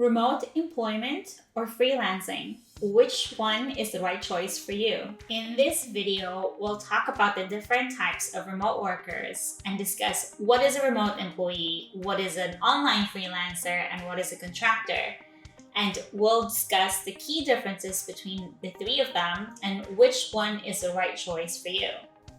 Remote employment or freelancing? Which one is the right choice for you? In this video, we'll talk about the different types of remote workers and discuss what is a remote employee, what is an online freelancer, and what is a contractor. And we'll discuss the key differences between the three of them and which one is the right choice for you.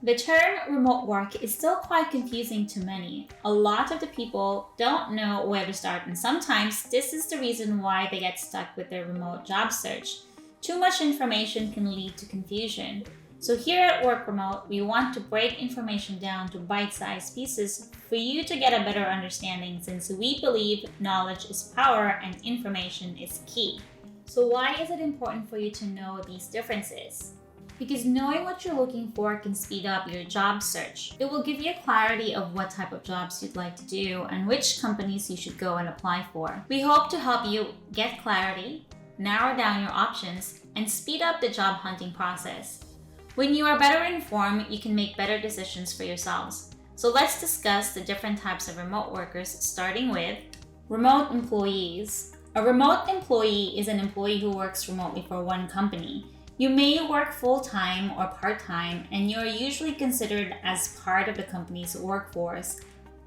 The term remote work is still quite confusing to many. A lot of the people don't know where to start, and sometimes this is the reason why they get stuck with their remote job search. Too much information can lead to confusion. So here at Work Remote, we want to break information down to bite-sized pieces for you to get a better understanding, since we believe knowledge is power and information is key. So why is it important for you to know these differences? Because knowing what you're looking for can speed up your job search. It will give you a clarity of what type of jobs you'd like to do and which companies you should go and apply for. We hope to help you get clarity, narrow down your options, and speed up the job hunting process. When you are better informed, you can make better decisions for yourselves. So let's discuss the different types of remote workers, starting with remote employees. A remote employee is an employee who works remotely for one company. You may work full-time or part-time, and you're usually considered as part of the company's workforce.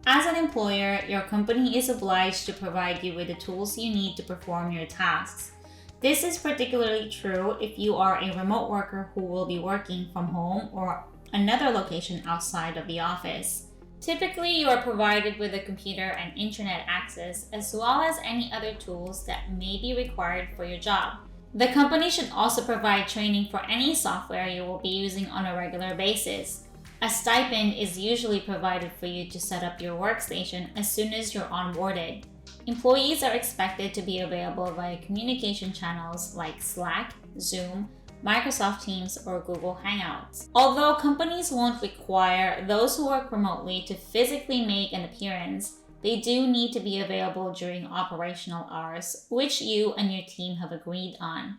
As an employer, your company is obliged to provide you with the tools you need to perform your tasks. This is particularly true if you are a remote worker who will be working from home or another location outside of the office. Typically, you are provided with a computer and internet access, as well as any other tools that may be required for your job. The company should also provide training for any software you will be using on a regular basis. A stipend is usually provided for you to set up your workstation as soon as you're onboarded. Employees are expected to be available via communication channels like Slack, Zoom, Microsoft Teams, or Google Hangouts. Although companies won't require those who work remotely to physically make an appearance, they do need to be available during operational hours, which you and your team have agreed on.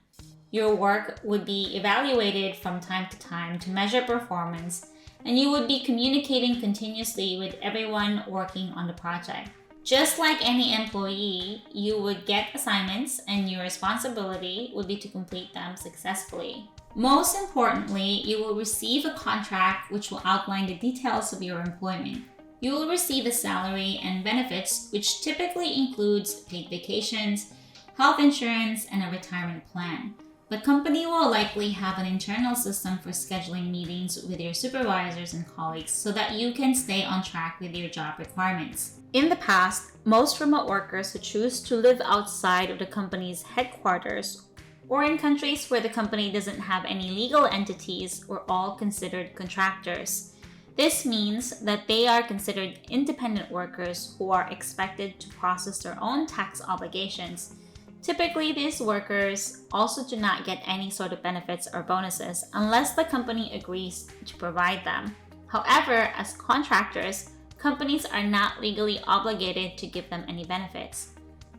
Your work would be evaluated from time to time to measure performance, and you would be communicating continuously with everyone working on the project. Just like any employee, you would get assignments, and your responsibility would be to complete them successfully. Most importantly, you will receive a contract which will outline the details of your employment. You will receive a salary and benefits, which typically includes paid vacations, health insurance, and a retirement plan. The company will likely have an internal system for scheduling meetings with your supervisors and colleagues so that you can stay on track with your job requirements. In the past, most remote workers who choose to live outside of the company's headquarters or in countries where the company doesn't have any legal entities were all considered contractors. This means that they are considered independent workers who are expected to process their own tax obligations. Typically, these workers also do not get any sort of benefits or bonuses unless the company agrees to provide them. However, as contractors, companies are not legally obligated to give them any benefits.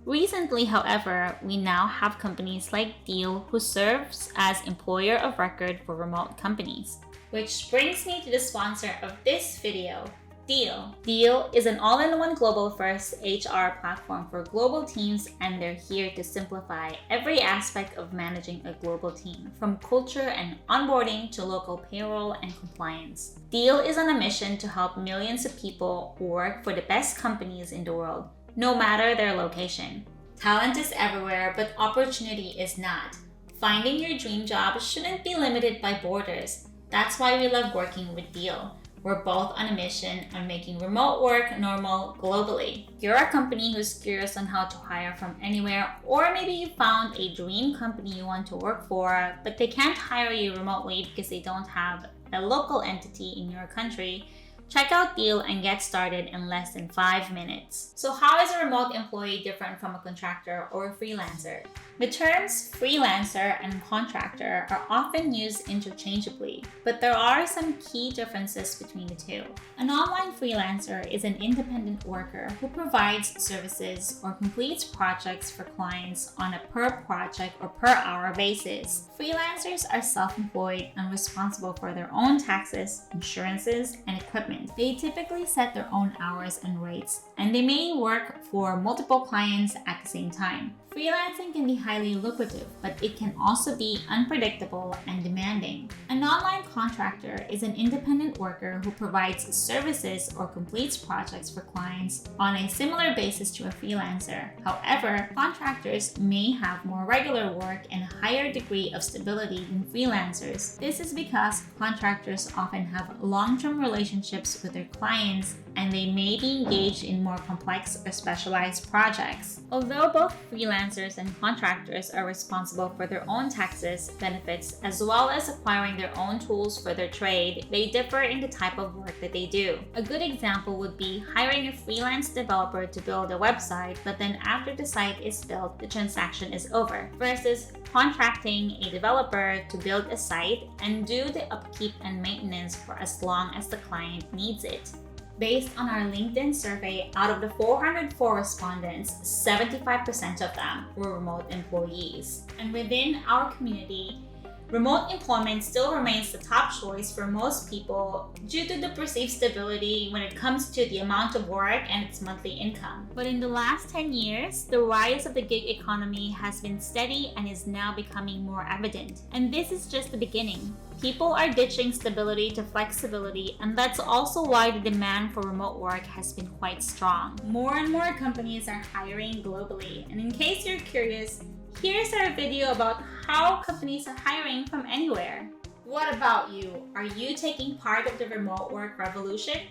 Recently, however, we now have companies like Deel who serves as employer of record for remote companies. Which brings me to the sponsor of this video, Deel. Deel is an all-in-one global-first HR platform for global teams, and they're here to simplify every aspect of managing a global team, from culture and onboarding to local payroll and compliance. Deel is on a mission to help millions of people work for the best companies in the world, no matter their location. Talent is everywhere, but opportunity is not. Finding your dream job shouldn't be limited by borders. That's why we love working with Deel. We're both on a mission on making remote work normal globally. If you're a company who's curious on how to hire from anywhere, or maybe you found a dream company you want to work for, but they can't hire you remotely because they don't have a local entity in your country, check out Deel and get started in less than 5 minutes. So how is a remote employee different from a contractor or a freelancer? The terms freelancer and contractor are often used interchangeably, but there are some key differences between the two. An online freelancer is an independent worker who provides services or completes projects for clients on a per project or per hour basis. Freelancers are self-employed and responsible for their own taxes, insurances, and equipment. environment. They typically set their own hours and rates, and they may work for multiple clients at the same time. Freelancing can be highly lucrative, but it can also be unpredictable and demanding. An online contractor is an independent worker who provides services or completes projects for clients on a similar basis to a freelancer. However, contractors may have more regular work and a higher degree of stability than freelancers. This is because contractors often have long-term relationships with their clients, and they may be engaged in more complex or specialized projects. Although both freelancers and contractors are responsible for their own taxes, benefits, as well as acquiring their own tools for their trade, they differ in the type of work that they do. A good example would be hiring a freelance developer to build a website, but then after the site is built, the transaction is over, versus contracting a developer to build a site and do the upkeep and maintenance for as long as the client needs it. Based on our LinkedIn survey, out of the 404 respondents, 75% of them were remote employees. And within our community, remote employment still remains the top choice for most people due to the perceived stability when it comes to the amount of work and its monthly income. But in the last 10 years, the rise of the gig economy has been steady and is now becoming more evident. And this is just the beginning. People are ditching stability to flexibility, and that's also why the demand for remote work has been quite strong. More and more companies are hiring globally, and in case you're curious, here's our video about how companies are hiring from anywhere. What about you? Are you taking part of the remote work revolution?